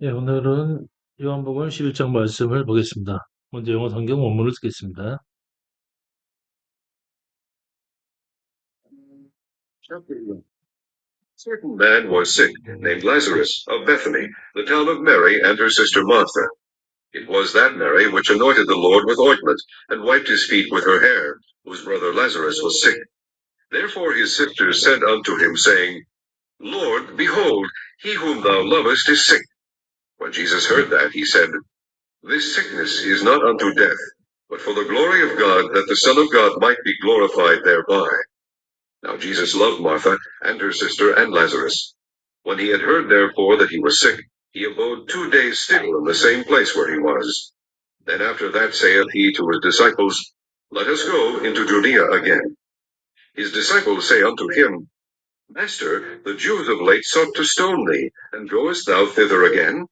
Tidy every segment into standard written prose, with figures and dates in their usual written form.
예, 오늘은 요한복음 11장 말씀을 보겠습니다. 먼저 영어 성경 원문을 듣겠습니다. Chapter 1. Certain man was sick, named Lazarus, of Bethany, the town of Mary and her sister Martha. It was that Mary which anointed the Lord with ointment, and wiped his feet with her hair, whose brother Lazarus was sick. Therefore his sisters sent unto him, saying, Lord, behold, he whom thou lovest is sick. When Jesus heard that, he said, This sickness is not unto death, but for the glory of God, that the Son of God might be glorified thereby. Now Jesus loved Martha, and her sister, and Lazarus. When he had heard therefore that he was sick, he abode 2 days still in the same place where he was. Then after that saith he to his disciples, Let us go into Judea again. His disciples say unto him, Master, the Jews of late sought to stone thee, and goest thou thither again?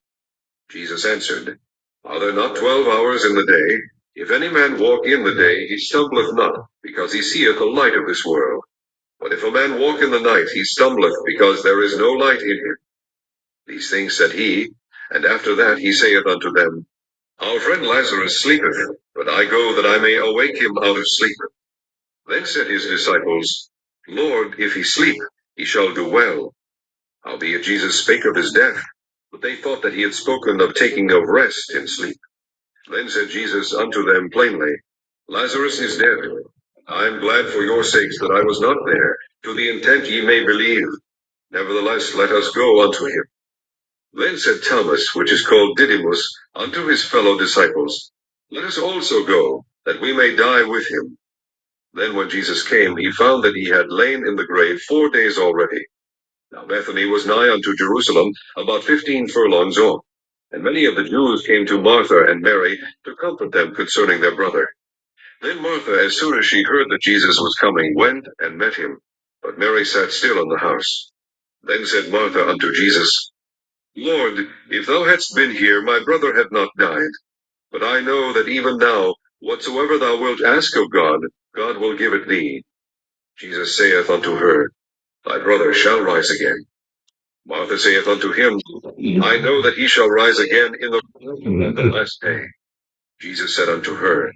Jesus answered, Are there not 12 hours in the day? If any man walk in the day, he stumbleth not, because he seeth the light of this world. But if a man walk in the night, he stumbleth, because there is no light in him. These things said he, and after that he saith unto them, Our friend Lazarus sleepeth, but I go that I may awake him out of sleep. Then said his disciples, Lord, if he sleep, he shall do well. Howbeit Jesus spake of his death, but they thought that he had spoken of taking of rest in sleep. Then said Jesus unto them plainly, Lazarus is dead. I am glad for your sakes that I was not there, to the intent ye may believe. Nevertheless, let us go unto him. Then said Thomas, which is called Didymus, unto his fellow disciples, Let us also go, that we may die with him. Then when Jesus came, he found that he had lain in the grave 4 days already. Now Bethany was nigh unto Jerusalem, about 15 furlongs off. And many of the Jews came to Martha and Mary to comfort them concerning their brother. Then Martha, as soon as she heard that Jesus was coming, went and met him. But Mary sat still in the house. Then said Martha unto Jesus, Lord, if thou hadst been here, my brother had not died. But I know that even now, whatsoever thou wilt ask of God, God will give it thee. Jesus saith unto her, Thy brother shall rise again. Martha saith unto him, I know that he shall rise again in the last day. Jesus said unto her,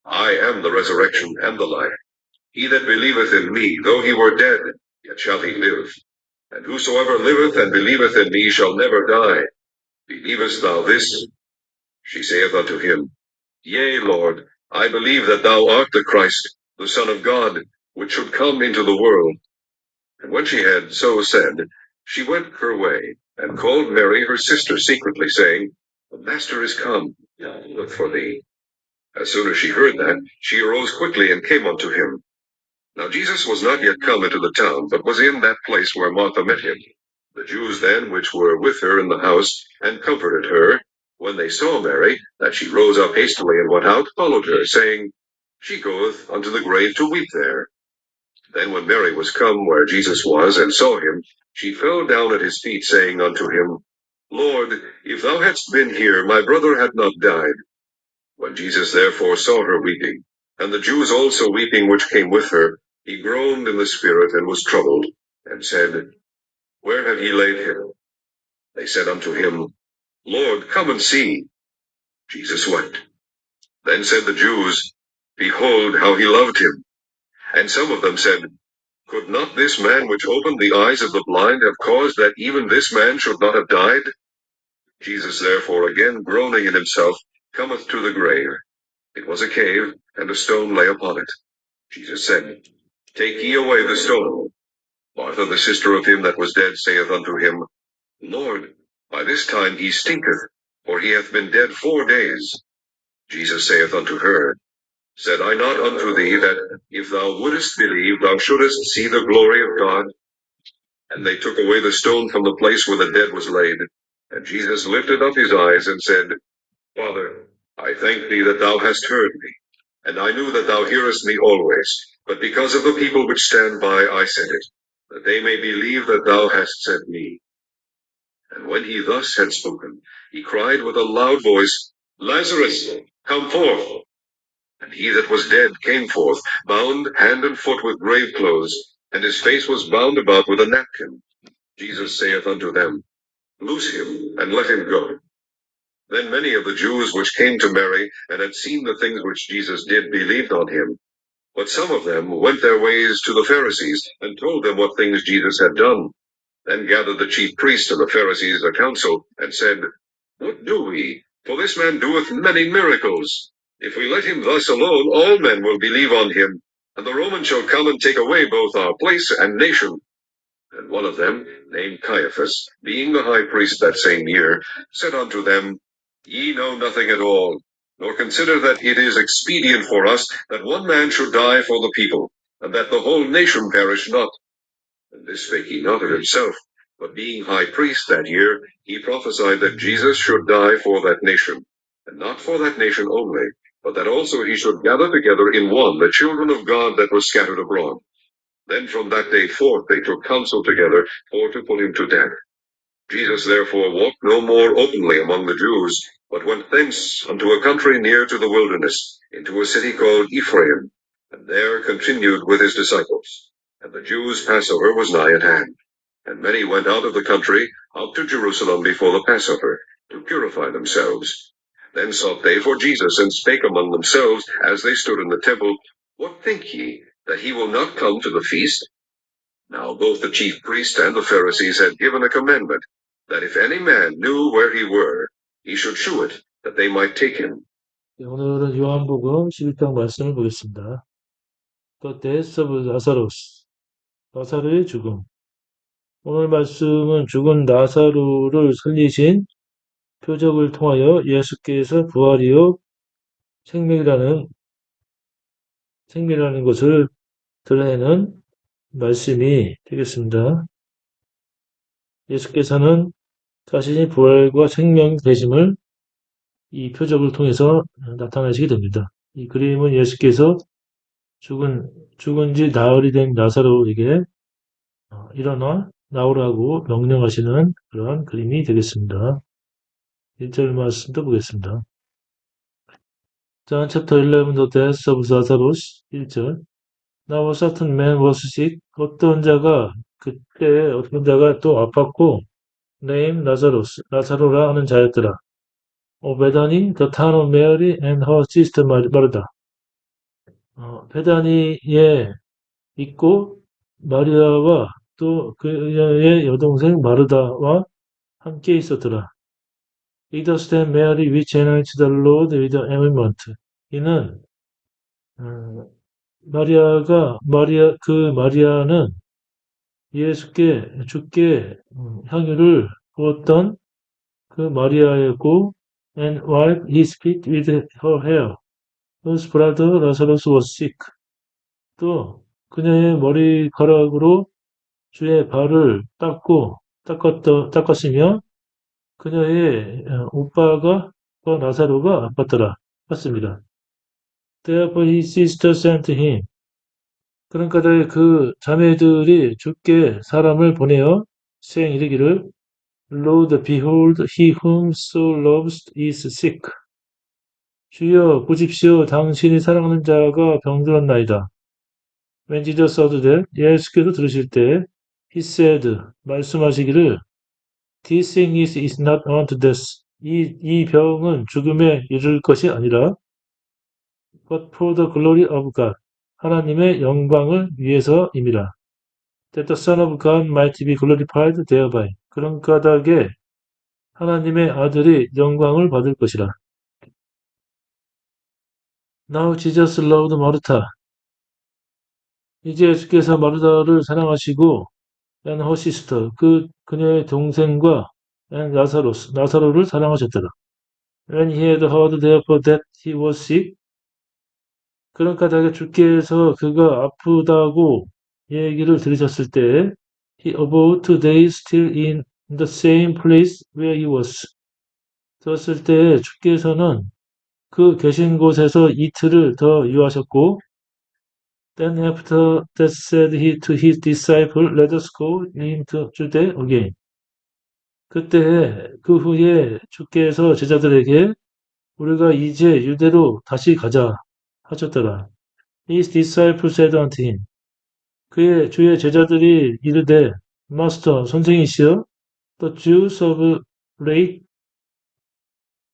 I am the resurrection and the life. He that believeth in me, though he were dead, yet shall he live. And whosoever liveth and believeth in me shall never die. Believest thou this? She saith unto him, Yea, Lord, I believe that thou art the Christ, the Son of God, which should come into the world. And when she had so said, she went her way, and called Mary her sister secretly, saying, The Master is come, look for thee. As soon as she heard that, she arose quickly and came unto him. Now Jesus was not yet come into the town, but was in that place where Martha met him. The Jews then, which were with her in the house, and comforted her, when they saw Mary, that she rose up hastily and went out, followed her, saying, She goeth unto the grave to weep there. Then when Mary was come where Jesus was, and saw him, she fell down at his feet, saying unto him, Lord, if thou hadst been here, my brother had not died. When Jesus therefore saw her weeping, and the Jews also weeping which came with her, he groaned in the spirit, and was troubled, and said, Where have ye laid him? They said unto him, Lord, come and see. Jesus wept. Then said the Jews, Behold how he loved him. And some of them said, Could not this man which opened the eyes of the blind have caused that even this man should not have died? Jesus therefore, again groaning in himself, cometh to the grave. It was a cave, and a stone lay upon it. Jesus said, Take ye away the stone. Martha, the sister of him that was dead, saith unto him, Lord, by this time he stinketh, for he hath been dead 4 days. Jesus saith unto her, Said I not unto thee that, if thou wouldest believe, thou shouldest see the glory of God? And they took away the stone from the place where the dead was laid. And Jesus lifted up his eyes, and said, Father, I thank thee that thou hast heard me. And I knew that thou hearest me always. But because of the people which stand by, I said it, that they may believe that thou hast sent me. And when he thus had spoken, he cried with a loud voice, Lazarus, come forth. And he that was dead came forth, bound hand and foot with grave clothes, and his face was bound about with a napkin. Jesus saith unto them, Loose him, and let him go. Then many of the Jews which came to Mary, and had seen the things which Jesus did, believed on him. But some of them went their ways to the Pharisees, and told them what things Jesus had done. Then gathered the chief priests and the Pharisees a council, and said, What do we? For this man doeth many miracles. If we let him thus alone, all men will believe on him, and the Romans shall come and take away both our place and nation. And one of them, named Caiaphas, being the high priest that same year, said unto them, Ye know nothing at all, nor consider that it is expedient for us that one man should die for the people, and that the whole nation perish not. And this spake he not of himself, but being high priest that year, he prophesied that Jesus should die for that nation, and not for that nation only, but that also he should gather together in one the children of God that were scattered abroad. Then from that day forth they took counsel together for to put him to death. Jesus therefore walked no more openly among the Jews, but went thence unto a country near to the wilderness, into a city called Ephraim, and there continued with his disciples. And the Jews' Passover was nigh at hand. And many went out of the country up to Jerusalem before the Passover, to purify themselves. Then sought they for Jesus, and spake among themselves, as they stood in the temple, What think ye, that he will not come to the feast? Now both the chief priests and the Pharisees had given a commandment, that if any man knew where he were, he should shew it, that they might take him. 네, 오늘은 요한복음 11장 말씀을 보겠습니다. The death of Lazarus. 나사로의 죽음. 오늘 말씀은 죽은 나사로를 살리신 표적을 통하여 예수께서 부활이요 생명이라는 것을 드러내는 말씀이 되겠습니다. 예수께서는 자신이 부활과 생명 되심을 이 표적을 통해서 나타내시게 됩니다. 이 그림은 예수께서 죽은 지 나흘이 된 나사로에게 일어나 나오라고 명령하시는 그러한 그림이 되겠습니다. 1절 말씀도 보겠습니다. John chapter 11, the death of Lazarus, 1절. Now a certain man was sick. 그때 어떤 자가 또 아팠고, named Lazarus, 나사로라 하는 자였더라. 베다니, the town of Mary and her sister Martha. 베다니에 있고, 마리아와 또 그의 여동생 마르다와 함께 있었더라. It was then Mary which anointed the Lord with the ointment. 이는 마리아는 주께 향유를 부었던 그 마리아였고, and wiped his feet with her hair, whose brother Lazarus was sick. 또 그녀의 머리카락으로 주의 발을 닦았으며 그녀의 오빠가 나사로가 아팠습니다. Therefore his sister sent to him. 그러니까 그 자매들이 주께 사람을 보내어 saying 이르기를 Lord, behold, he whom thou lovest is sick. 주여, 보십시오. 당신이 사랑하는 자가 병들었나이다. When Jesus heard that, 예수께서 들으실 때 he said, 말씀하시기를 This sickness is not unto death. 이 병은 죽음에 이를 것이 아니라 but for the glory of God. 하나님의 영광을 위해서임이라. That the Son of God might be glorified thereby. 그런 까닭에 하나님의 아들이 영광을 받을 것이라. Now Jesus loved Martha. 이제 예수께서 마르다를 사랑하시고 and her sister, 그녀의 동생과 and 나사로를 사랑하셨더라. When he had heard therefore that he was sick, 그런 까닭에 주께서 그가 아프다고 얘기를 들으셨을 때 he abode 2 days still in the same place where he was. 들었을 때 주께서는 그 계신 곳에서 이틀을 더 유하셨고 Then after that said he to his disciples, Let us go into Judea again. 그 후에 주께서 제자들에게 우리가 이제 유대로 다시 가자 하셨더라. His disciples said unto him. 주의 제자들이 이르되 Master, 선생이시여 The Jews of late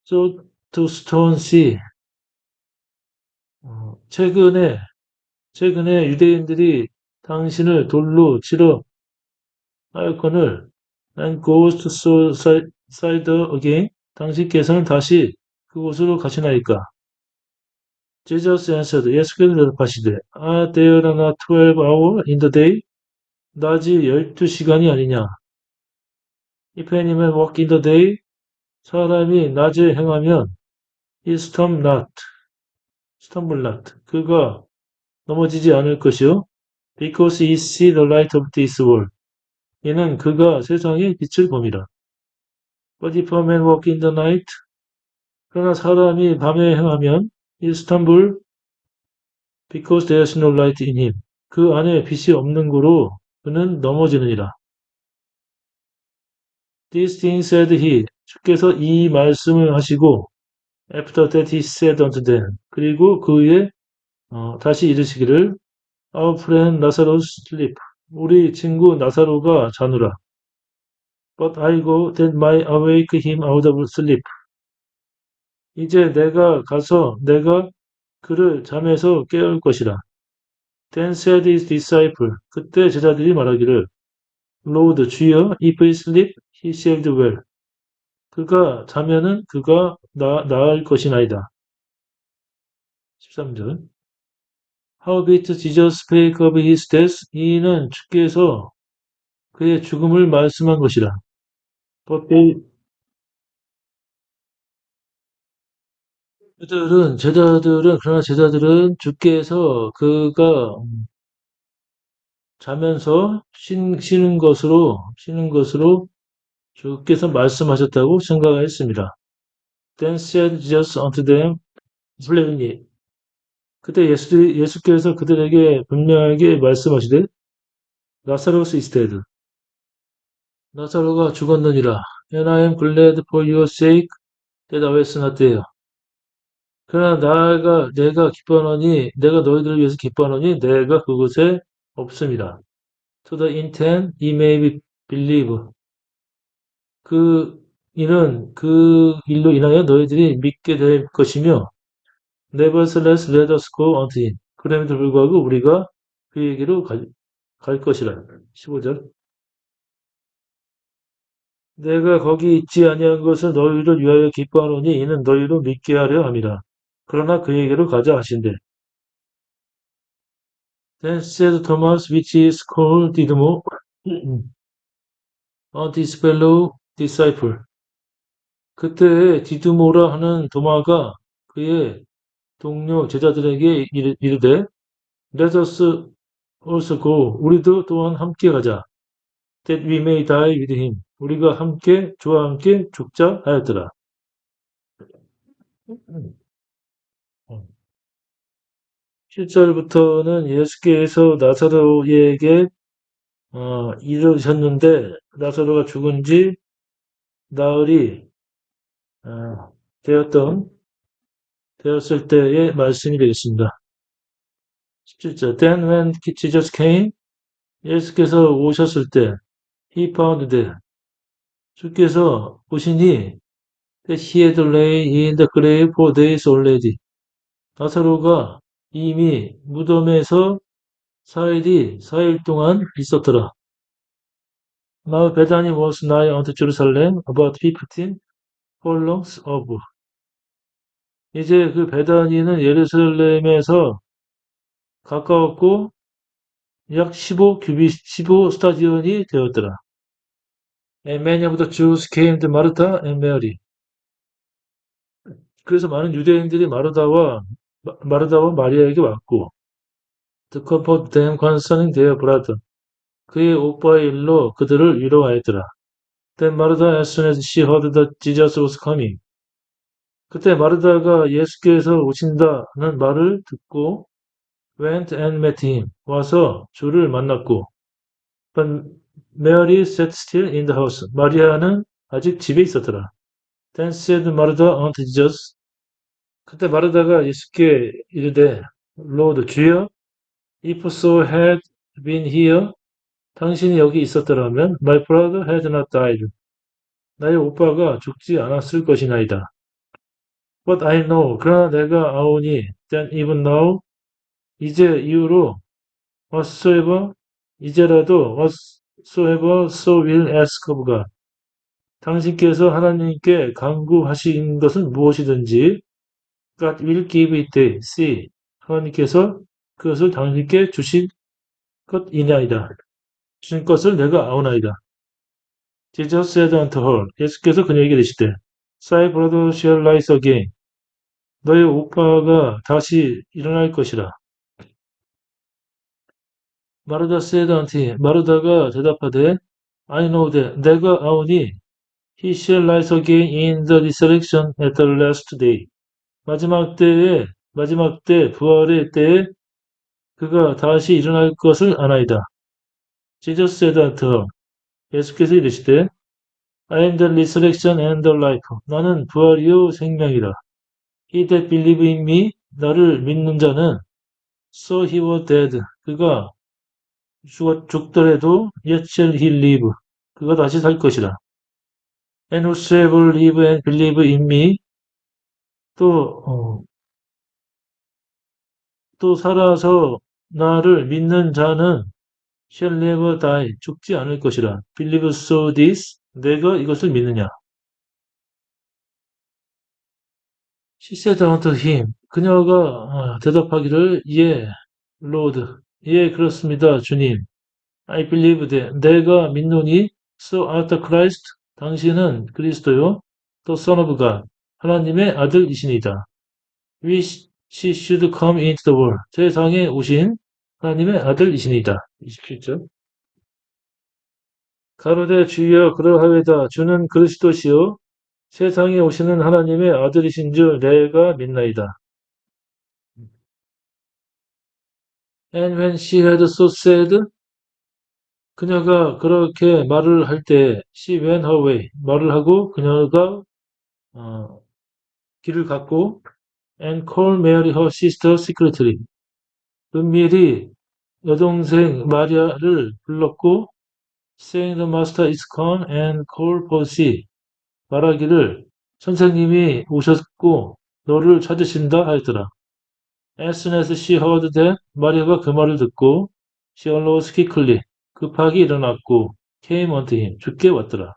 sought to stone thee. 최근에 유대인들이 당신을 돌로 치러 하였거늘 and goes to side again. 당신께서는 다시 그곳으로 가시나이까? Jesus answered. 예수께서 대답하시되 Are there not 12 hours in the day? 낮이 12시간이 아니냐? If any man walk in the day, 사람이 낮에 행하면 he stumble not. 그가 넘어지지 않을 것이요. Because he see the light of this world. 이는 그가 세상의 빛을 봅니다. But if a man walk in the night, 그러나 사람이 밤에 행하면 he stumble because there is no light in him. 그 안에 빛이 없는 고로 그는 넘어지느니라. This thing said he. 주께서 이 말씀을 하시고 after that he said unto them. 그리고 그의 다시 이르시기를 Our friend Lazarus sleep. 우리 친구 나사로가 자누라. But I go that might awake him out of sleep. 이제 내가 가서 내가 그를 잠에서 깨울 것이라. Then said his disciple. 그때 제자들이 말하기를 Lord, 주여, if he sleep, he shall do well. 그가 자면은 그가 나을 것이나이다. 13절. Howbeit Jesus spake of his death. 이는 주께서 그의 죽음을 말씀한 것이라. But they, 그러나 제자들은 주께서 그가 자면서 쉬는 것으로 주께서 말씀하셨다고 생각했습니다. Then said Jesus unto them plainly. 그때 예수께서 그들에게 분명하게 말씀하시되 나사로스 is dead. 나사로가 죽었느니라. And I am glad for your sake that I was not there. 그러나 내가 기뻐하노니 내가 너희들을 위해서 기뻐하노니 내가 그곳에 없습니다. To the intent ye may believe. 이는 그 일로 인하여 너희들이 믿게 될 것이며 Nevertheless let us go unto him. 그럼에도 불구하고 우리가 그에게로 갈 것이라. 15절. 내가 거기 있지 아니한 것을 너희를 위하여 기뻐하노니 이는 너희로 믿게 하려 함이라. 그러나 그에게로 가자 하신대. Then said Thomas, which is called Didymus, this fellow disciple. 그때 디두모라 하는 도마가 그의 동료 제자들에게 이르되 Let us also go. 우리도 또한 함께 가자. That we may die with him. 우리가 주와 함께 죽자 하였더라. 7절부터는 예수께서 나사로에게 이르셨는데 나사로가 죽은 지 나흘이 되었을 때의 말씀이 되겠습니다. 17절. Then when Jesus came, 예수께서 오셨을 때 he found that 주께서 보시니 that he had lain in the grave 4 days already. 나사로가 이미 무덤에서 4일 동안 있었더라. Now Bethany was nigh unto Jerusalem, about 15 furlongs off. 이제 그 베다니는 예루살렘에서 가까웠고 약 15 스타디온이 되었더라. And many of the Jews came to Martha and Mary. 그래서 많은 유대인들이 마르다와 마리아에게 왔고 to comfort them concerning their brother. 그의 오빠의 일로 그들을 위로하였더라. Then Martha, as soon as she heard that Jesus was coming. 그때 마르다가 예수께서 오신다는 말을 듣고 went and met him. 와서 주를 만났고 But Mary sat still in the house. 마리아는 아직 집에 있었더라. Then said Martha unto Jesus. 그때 마르다가 예수께 이르되 Lord, 주여, if so had been here, 당신이 여기 있었더라면 my brother had not died. 나의 오빠가 죽지 않았을 것이나이다. But I know, 그러나 내가 아오니, that even now, 이제 이후로, whatsoever, 이제라도, whatsoever, so will ask of God. 당신께서 하나님께 간구하신 것은 무엇이든지, God will give it, see. 하나님께서 그것을 당신께 주신 것이나이다. 주신 것을 내가 아오나이다. Jesus said unto her, 예수께서 그녀에게 이르시되, Thy brother shall rise again. 너의 오빠가 다시 일어날 것이라. 마르다 said unto him, 마르다가 대답하되, I know that, 내가 아오니, he shall rise again in the resurrection at the last day. 마지막 때, 부활의 때에 그가 다시 일어날 것을 아나이다. Jesus said unto her, 예수께서 이르시되, I am the resurrection and the life. 나는 부활이요 생명이라. He that believe in me, 나를 믿는 자는 so he was dead. 그가 죽더라도 yet shall he live. 그가 다시 살 것이라. And whosoever live and believe in me, 또, 또 살아서 나를 믿는 자는 shall never die. 죽지 않을 것이라. Believe so this. 내가 이것을 믿느냐. She said unto him. 그녀가 대답하기를 예, Lord. 예, 그렇습니다, 주님. I believe that. 내가 믿노니 so art the Christ. 당신은 그리스도요. The Son of God. 하나님의 아들이시니다. She should come into the world. 세상에 오신 하나님의 아들이시니다. 27절. 가로되 주여 그러하외다. 주는 그리스도시요 세상에 오시는 하나님의 아들이신 줄 내가 믿나이다. And when she had so said, 그녀가 그렇게 말을 할 때, she went her way. 말을 하고 그녀가 길을 갔고, and called Mary her sister secretly. 은밀히 여동생 마리아를 불렀고, saying the master is come and called for thee. 말하기를 선생님이 오셨고 너를 찾으신다 하였더라. As soon as she heard that, 마리아가 그 말을 듣고 she arose quickly, 급하게 일어났고 came unto him, 주께 왔더라.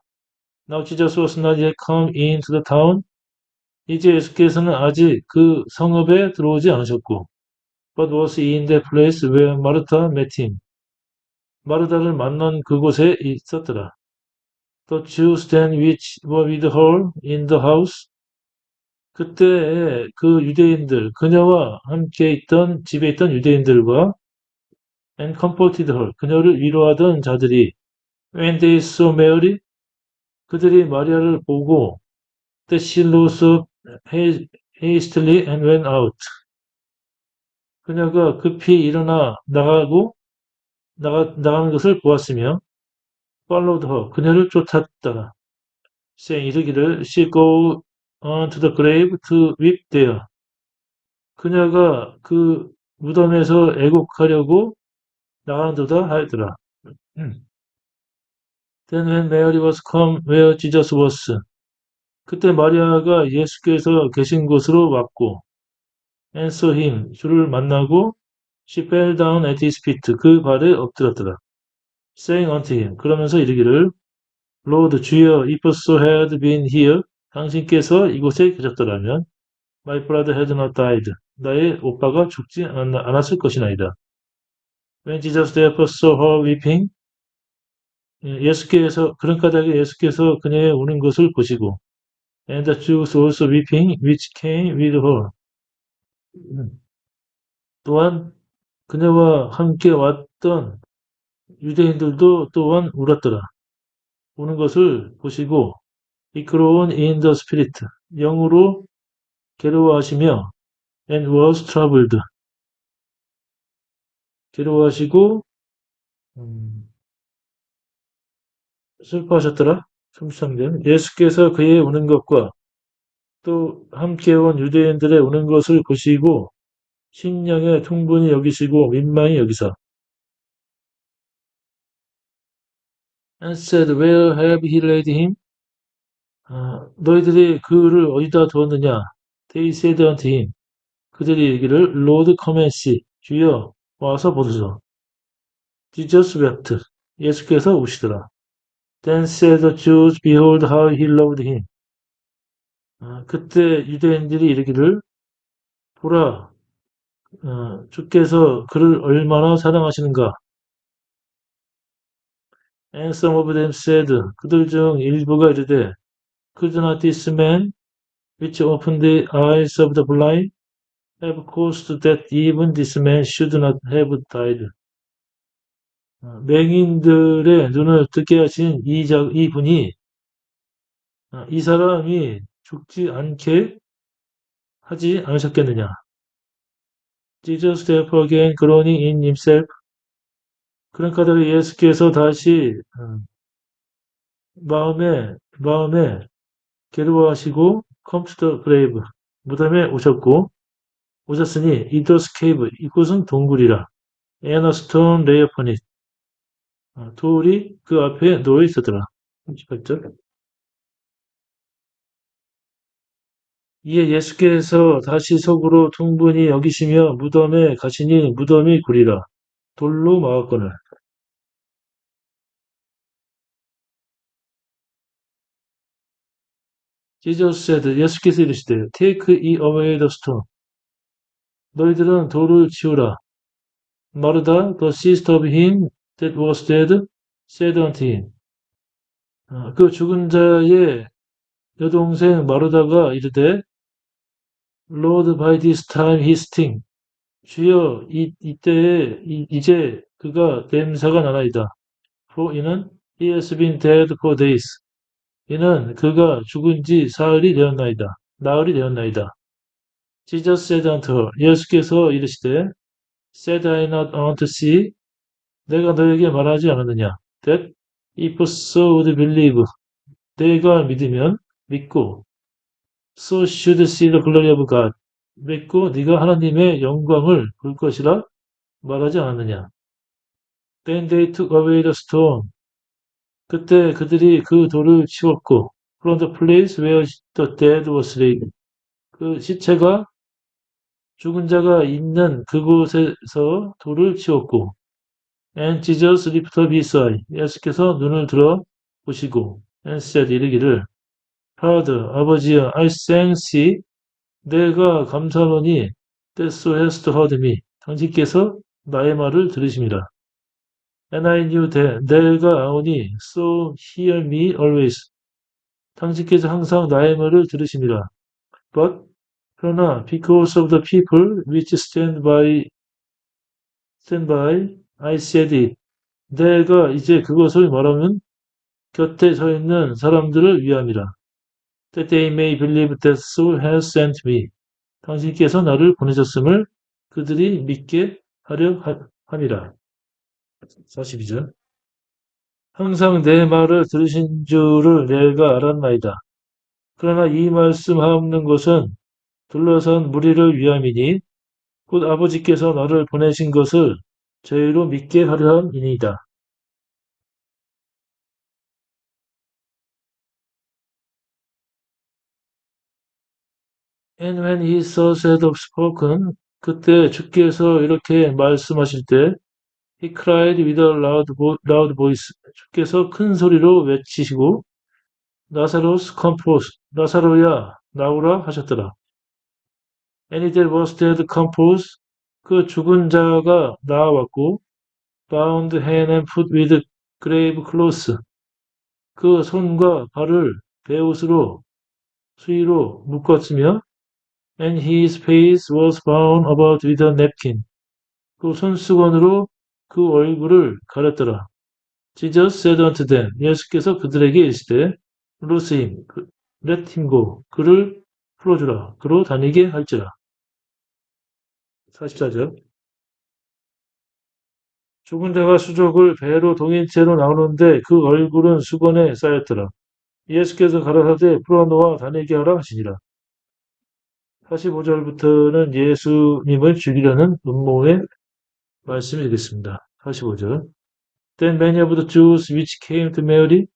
Now Jesus was not yet come into the town. 이제 예수께서는 아직 그 성읍에 들어오지 않으셨고 but was in the place where Martha met him. 마르다를 만난 그곳에 있었더라. The Jews then which were with her in the house. 그때 그 유대인들, 그녀와 함께 있던 집에 있던 유대인들과 and comforted her, 그녀를 위로하던 자들이 when they saw Mary, 그들이 마리아를 보고 that she rose up hastily and went out. 그녀가 급히 일어나 나가는 것을 보았으며 followed her, 그녀를 쫓았다. saying 이르기를 she go on to the grave to weep there. 그녀가 그 무덤에서 애곡하려고 나가는도다 하였더라. Then when Mary was come where Jesus was. 그때 마리아가 예수께서 계신 곳으로 왔고 and saw him. 주를 만나고 she fell down at his feet. 그 발에 엎드렸더라. saying unto him. 그러면서 이르기를 Lord 주여 if so had been here. 당신께서 이곳에 계셨더라면 my brother had not died. 나의 오빠가 죽지 않았을 것이나이다. When Jesus therefore saw her weeping, 예수께서 그런 까닭에 예수께서 그녀의 우는 것을 보시고, and the Jews also weeping, which came with her. 또한 그녀와 함께 왔던 유대인들도 또한 울었더라. 우는 것을 보시고, he groaned in the spirit, 영으로 괴로워하시며, and was troubled. 괴로워하시고 슬퍼하셨더라. 33절. 예수께서 그의 우는 것과 또 함께 온 유대인들의 우는 것을 보시고 심령에 충분히 여기시고 민망히 여기사 and said, Where have he laid him? 너희들이 그를 어디다 두었느냐? They said unto him. 그들이 이르기를 Lord, come and see. 주여 와서 보소서. Jesus wept. 예수께서 우시더라. Then said the Jews, behold how he loved him. 그때 유대인들이 이르기를 보라, 주께서 그를 얼마나 사랑하시는가. And some of them said, 그들 중 일부가 이르되, could not this man, which opened the eyes of the blind, have caused that even this man should not have died. 맹인들의 눈을 뜨게 하신 이 분이, 이 사람이 죽지 않게 하지 않으셨겠느냐. Jesus therefore again groaning in himself. 그러니까 예수께서 다시 마음에 괴로워하시고 come to the grave, 무덤에 오셨으니 it was cave, 이곳은 동굴이라. And a stone lay upon it. 돌이 그 앞에 놓여 있었더라. 38절. 이에 예수께서 다시 속으로 충분히 여기시며 무덤에 가시니 무덤이 구리라. 돌로 막았거늘. Jesus said, 예수께서 이르시되, take ye away the stone. 너희들은 돌을 치우라. 마르다, the sister of him that was dead, said unto him. 그 죽은 자의 여동생 마르다가 이르되, Lord, by this time he stink. 주여, 이때에 이제 그가 냄새가 나나이다. For 이는 he has been dead for days. 이는 그가 죽은 지 나흘이 되었나이다. Jesus said unto her, 예수께서 이르시되, said I not unto thee, 내가 너에게 말하지 않았느냐? That if so would believe, 내가 믿고, so should see the glory of God. 믿고 네가 하나님의 영광을 볼 것이라 말하지 않았느냐? Then they took away the stone. 그때 그들이 그 돌을 치웠고, from the place where the dead was laid. 그 시체가 죽은 자가 있는 그곳에서 돌을 치웠고, and Jesus lifted up his eye. 예수께서 눈을 들어 보시고, and said 이르기를, Father, 아버지여, I thank thee, 내가 감사하노니, that thou hast heard me. 당신께서 나의 말을 들으심이라. And I knew that, 내가 아오니, so hear me always. 당신께서 항상 나의 말을 들으심이라. But, 그러나, because of the people which stand by, I said it. 내가 이제 그것을 말하면 곁에 서 있는 사람들을 위함이라. That they may believe that thou hast sent me. 당신께서 나를 보내셨음을 그들이 믿게 하려 함이라. 42절. 항상 내 말을 들으신 줄을 내가 알았나이다. 그러나 이 말씀하옵는 것은 둘러싼 무리를 위함이니 곧 아버지께서 나를 보내신 것을 저희로 믿게 하려 함이니이다. And when he thus had spoken, 그때 주께서 이렇게 말씀하실 때 he cried with a loud voice. 주께서 큰 소리로 외치시고 나사로스 컴포스, 나사로야 나오라 하셨더라. And it was dead 컴포스, 그 죽은 자가 나와왔고 bound hand and foot with grave clothes, 그 손과 발을 베옷으로 수의로 묶었으며 and his face was bound about with a napkin, 그 손수건으로 그 얼굴을 가렸더라. Jesus said unto them, 예수께서 그들에게 이르시되 loose him, let him go, 그를 풀어주라, 그로 다니게 할지라. 44절. 죽은 자가 수족을 배로 동인 채로 나오는데 그 얼굴은 수건에 쌓였더라. 예수께서 가라사대 풀어놓아 다니게 하라 하시니라. 45절부터는 예수님을 죽이려는 음모의 말씀이 되겠습니다. 45절. Then many of the Jews which came to Mary,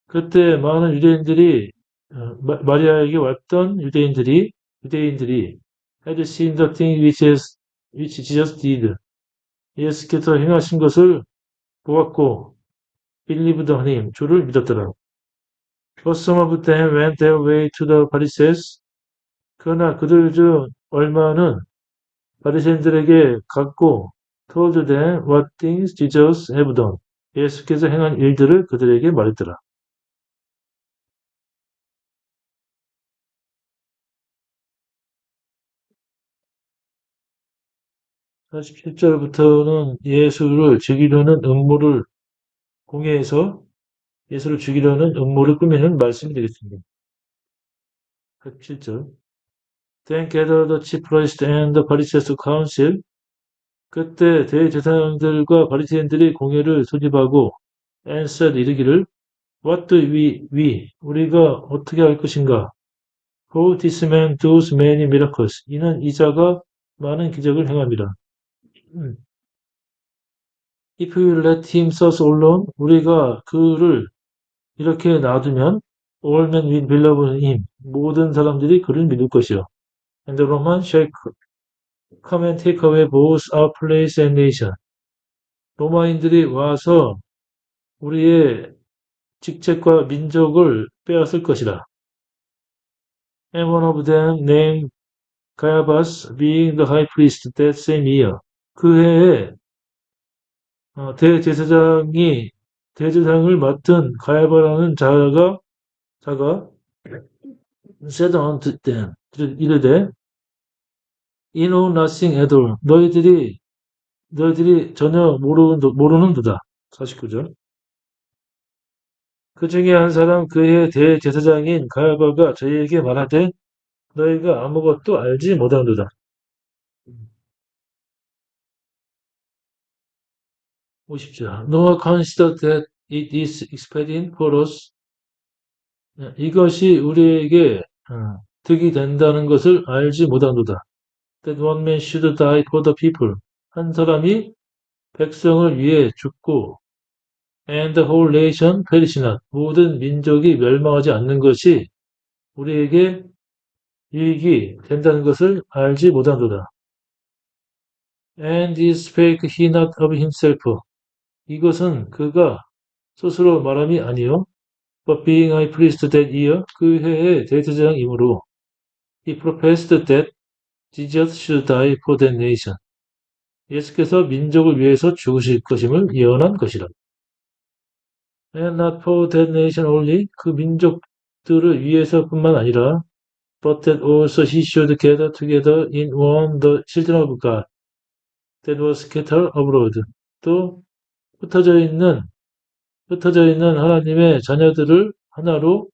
그때 많은 유대인들이 마리아에게 왔던 유대인들이 had seen the thing which Jesus did. 예수께서 행하신 것을 보았고 believed on him. 주를 믿었더라. But some of them went their way to the Pharisees. 그러나 그들 중 얼마는 바리새인들에게 갔고 told them what things Jesus have done. 예수께서 행한 일들을 그들에게 말했더라. 47절부터는 예수를 죽이려는 음모를 공회에서 예수를 죽이려는 음모를 꾸미는 말씀이 되겠습니다. 47절. Then gathered the chief priests and the Pharisees council. 그때 대제사장들과 바리새인들이 공회를 소집하고 answered 이르기를 What do 우리가 어떻게 할 것인가? For this man does many miracles. 이는 이자가 많은 기적을 행합니다. If we let him thus alone, 우리가 그를 이렇게 놔두면 all men will believe him. 모든 사람들이 그를 믿을 것이요. And the Roman shall come and take away both our place and nation. 로마인들이 와서 우리의 직책과 민족을 빼앗을 것이다. And one of them named Caiaphas being the high priest that same year. 그 해에 대제사장을 맡은 가야바라는 자가 said unto them 이르되 You know nothing at all. 너희들이 전혀 모르는도다. 49절. 그 중에 한 사람 그의 대제사장인 가야바가 저희에게 말하되 너희가 아무것도 알지 못하는도다. 50절. Nor consider that it is expedient for us. 이것이 우리에게 득이 된다는 것을 알지 못하는도다. That one man should die for the people. 한 사람이 백성을 위해 죽고 and the whole nation perish not. 모든 민족이 멸망하지 않는 것이 우리에게 유익이 된다는 것을 알지 못하는도다. And he spake he not of himself. 이것은 그가 스스로 말함이 아니요. But being high priest that year, 그 해의 대제사장이므로 he professed that Jesus should die for that nation. 예수께서 민족을 위해서 죽으실 것임을 예언한 것이라. And not for that nation only, 그 민족들을 위해서뿐만 아니라 but that also he should gather together in one the children of God that was scattered abroad. 또 흩어져 있는 하나님의 자녀들을 하나로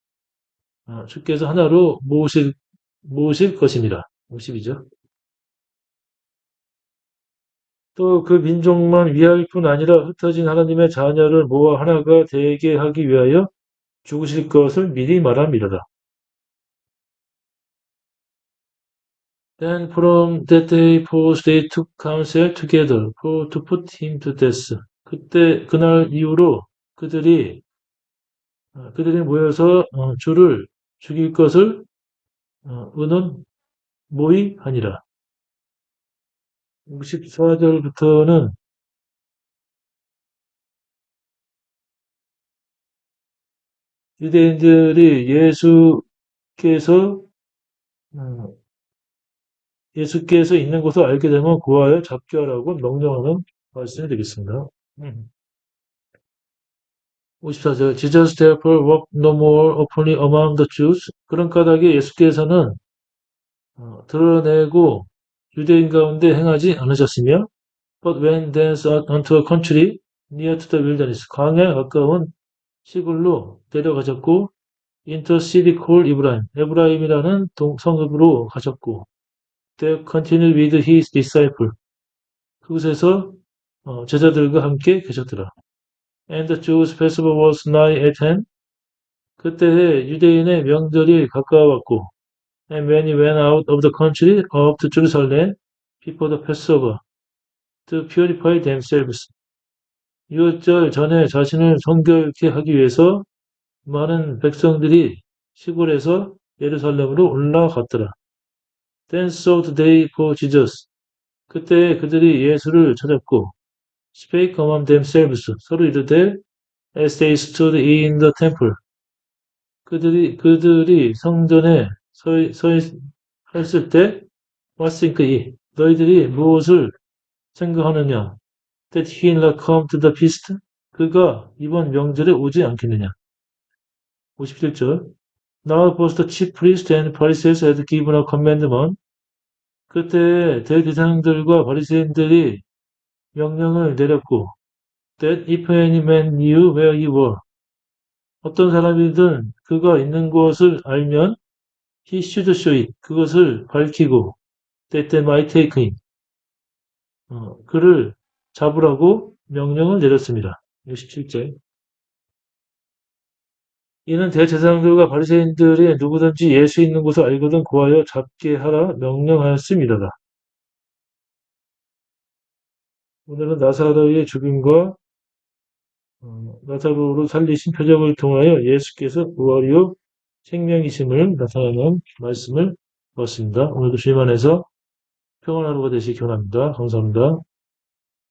주께서 하나로 모으실 것입니다. 50이죠. 또 그 민족만 위할 뿐 아니라 흩어진 하나님의 자녀를 모아 하나가 되게 하기 위하여 죽으실 것을 미리 말함이로다. Then from that day forth they took counsel together to put him to death. 그날 이후로 그들이 모여서 주를 죽일 것을 모의하니라. 54절부터는 유대인들이 예수께서 있는 것을 알게 되면 구하여 잡게 하라고 명령하는 말씀이 되겠습니다. 54절 Jesus therefore walked no more openly among the Jews. 그런 까닭에 예수께서는 드러내고 유대인 가운데 행하지 않으셨으며 but went thence unto a country near to the wilderness. 광야에 가까운 시골로 데려가셨고 into a city called 에브라임이라는 성읍으로 가셨고 they continued with his disciple. 그곳에서 제자들과 함께 계셨더라. And the Jews' Passover was nigh at hand. 그때에 유대인의 명절이 가까웠고 and when he went out of the country up to Jerusalem before the Passover to purify themselves. 유월절 전에 자신을 성결케 하기 위해서 많은 백성들이 시골에서 예루살렘으로 올라갔더라. Then sought they for Jesus. 그때 그들이 예수를 찾았고, spake among themselves. 서로 이르되, as they stood in the temple. 그들이 성전에 서 있을 때, what think ye? 너희들이 무엇을 생각하느냐? That he will come to the feast? 그가 이번 명절에 오지 않겠느냐? 57절. Now both the chief priests and Pharisees had given a commandment. 그때 대제사장들과 바리새인들이 명령을 내렸고, that if any man knew where he were, 어떤 사람이든 그가 있는 곳을 알면 he should show it, 그것을 밝히고, that they might take him, 그를 잡으라고 명령을 내렸습니다. 67절. 이는 대제사장들과 바리새인들이 누구든지 예수 있는 곳을 알거든 고하여 잡게 하라 명령하였습니다. 오늘은 나사로의 죽임과 나사로를 살리신 표적을 통하여 예수께서 부활이요 생명이심을 나타내는 말씀을 보았습니다. 오늘도 주님 안에서 평안한 하루가 되시기 원합니다. 감사합니다.